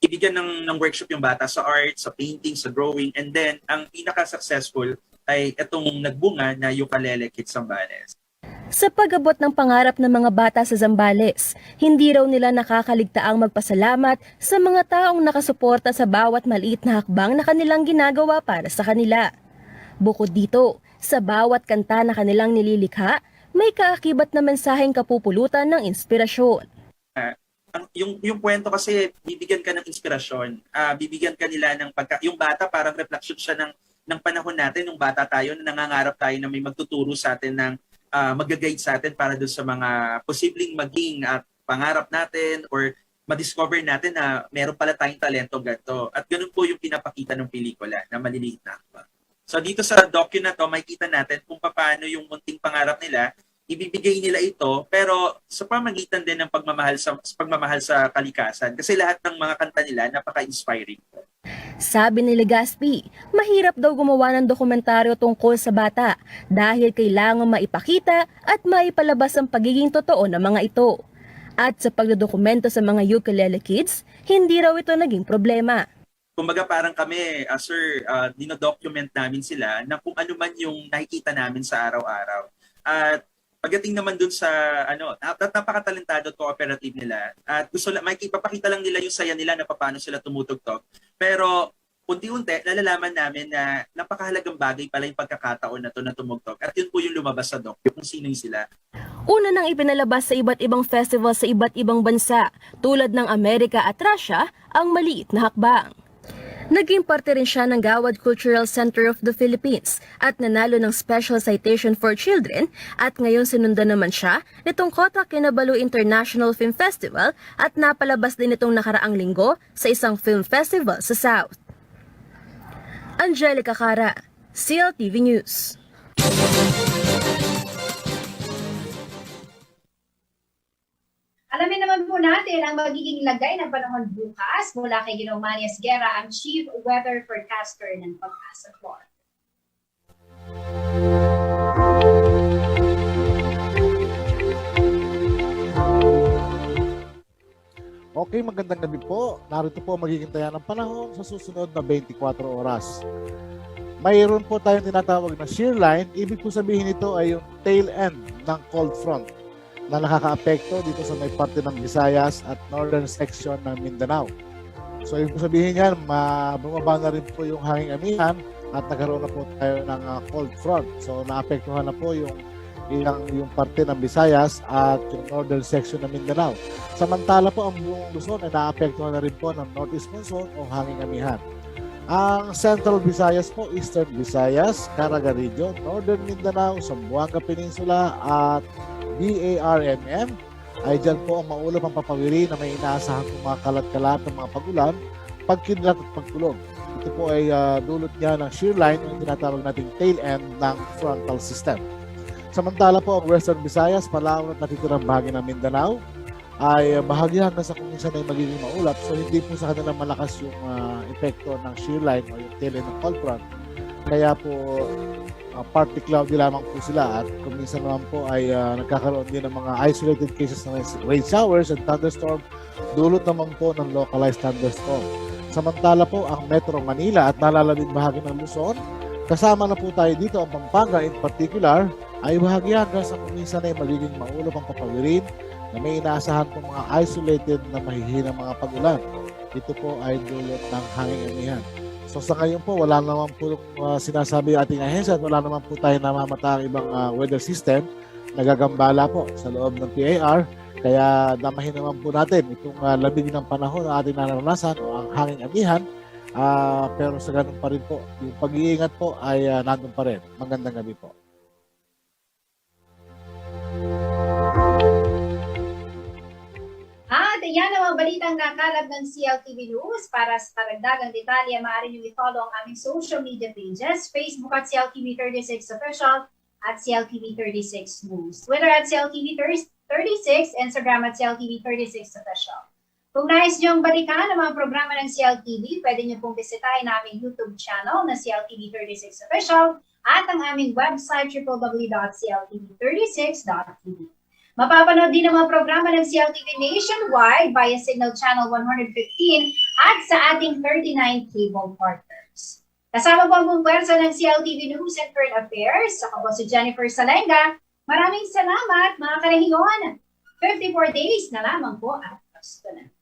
ibigyan ng workshop yung bata sa art, sa painting, sa drawing, and then ang pinaka-successful ay itong nagbunga na Ukulele Kids Zambales. Sa pag-abot ng pangarap ng mga bata sa Zambales, hindi raw nila nakakaligtaang magpasalamat sa mga taong nakasuporta sa bawat maliit na hakbang na kanilang ginagawa para sa kanila. Bukod dito, sa bawat kanta na kanilang nililikha, may kaakibat na mensaheng kapupulutan ng inspirasyon. Yung kwento kasi bibigyan ka ng inspirasyon, bibigyan ka nila ng yung bata parang reflection siya ng panahon natin, yung bata tayo na nangangarap tayo na may magtuturo sa atin ng mag-guide sa atin para doon sa mga posibleng maging at pangarap natin or ma-discover natin na meron pala tayong talento ganito. At ganun po yung pinapakita ng pelikula na Maliliit na Hakbang. So dito sa docu na to, makikita natin kung paano yung munting pangarap nila ibibigay nila ito, pero sa pamagitan din ng pagmamahal sa kalikasan. Kasi lahat ng mga kanta nila napaka-inspiring. Sabi ni Legaspi, mahirap daw gumawa ng dokumentaryo tungkol sa bata dahil kailangan maipakita at maipalabas ang pagiging totoo ng mga ito. At sa pagdodokumento sa mga ukulele kids, hindi raw ito naging problema. Kumbaga parang kami, sir, dinodocument namin sila na kung ano man yung nakikita namin sa araw-araw. At pagdating naman dun sa napakatalentado at cooperative nila at gusto lang makikipapakita lang nila yung saya nila na paano sila tumutugtog. Pero unti-unti nalalaman namin na napakahalagang bagay pala yung pagkakataon na to na tumugtog. At yun po yung lumabas sa doc, kung sino yung sila. Una nang ipinalabas sa iba't ibang festival sa iba't ibang bansa tulad ng Amerika at Russia ang maliit na hakbang. Naging parte rin siya ng Gawad Cultural Center of the Philippines at nanalo ng Special Citation for Children at ngayon sinundan naman siya nitong Kota Kinabalu International Film Festival at napalabas din itong nakaraang linggo sa isang film festival sa South. Angelica Cara, CLTV News. Alamin naman po natin ang magiging lagay ng panahon bukas mula kay Ginoong Manny Esguerra, ang Chief Weather Forecaster ng Pag-asa Floor. Okay, magandang gabi po. Narito po magiging taya ng panahon sa susunod na 24 oras. Mayroon po tayong tinatawag na shear line. Ibig po sabihin ito ay yung tail end ng cold front na nakakaapekto dito sa may parte ng Visayas at northern section ng Mindanao. So ibig sabihin yan, bumaba na rin po yung hanging amihan at nagkaroon na po tayo ng cold front. So naapektuhan na po yung parte ng Visayas at yung northern section ng Mindanao. Samantala po ang buong Luzon ay naapektuhan na rin po ng northeast monsoon o hanging amihan. Ang Central Visayas po, Eastern Visayas, Caraga Region, Northern Mindanao, Zamboanga Peninsula at BARMM ay dyan po ang maulap ang papawiri na may inaasahan kong mga kalat-kalat ng mga pagulan, pagkidlat at pagkulog. Ito po ay dulot niya ng shear line o tinatawag nating tail end ng frontal system. Samantala po ang Western Visayas, Palawan at natitirang bahagi ng Mindanao ay bahagi hanggang sa kung minsan ay magiging maulap. So hindi po sa kanila malakas yung epekto ng shear line o yung tail end ng cold front. Kaya po partly cloudy lamang po sila at kung minsan naman po ay nagkakaroon din ng mga isolated cases ng rain showers and thunderstorm, dulot naman po ng localized thunderstorm. Samantala po ang Metro Manila at nalalamig bahagi ng Luzon, kasama na po tayo dito ang Pampanga in particular, ay bahagi hanggang sa kung minsan ay magiging maulap ang papawirin na may inaasahan po mga isolated na mahihinang mga pag-ulan. Ito po ay dulot ng hanging amihan. So sa ngayon po, wala naman po sinasabi ating ahensya at wala naman po tayo namamataang ibang weather system na gagambala po sa loob ng PAR. Kaya damahin naman po natin itong labig ng panahon na ating naranasan o ang hanging amihan. Pero sa ganun pa rin po, yung pag-iingat po ay nandun pa rin. Magandang gabi po. At yan ang mga balitang kakalap ng CLTV News. Para sa karagdagang detalye, maaari nyo i-follow ang aming social media pages, Facebook at CLTV36 Official at CLTV36 News, Twitter at CLTV36, Instagram at CLTV36 Official. Kung nais nyo balikan ang mga programa ng CLTV, pwede nyo pong bisitahin ang aming YouTube channel na CLTV36 Official at ang aming website www.cltv36.tv. Mapapanood din ang mga programa ng CLTV nationwide via Signal Channel 115 at sa ating 39 cable partners. Kasama po ang buong pwersa ng CLTV News and Current Affairs. Ako po si Jennifer Salenga. Maraming salamat mga karahingon. 54 days na lamang po at gusto na.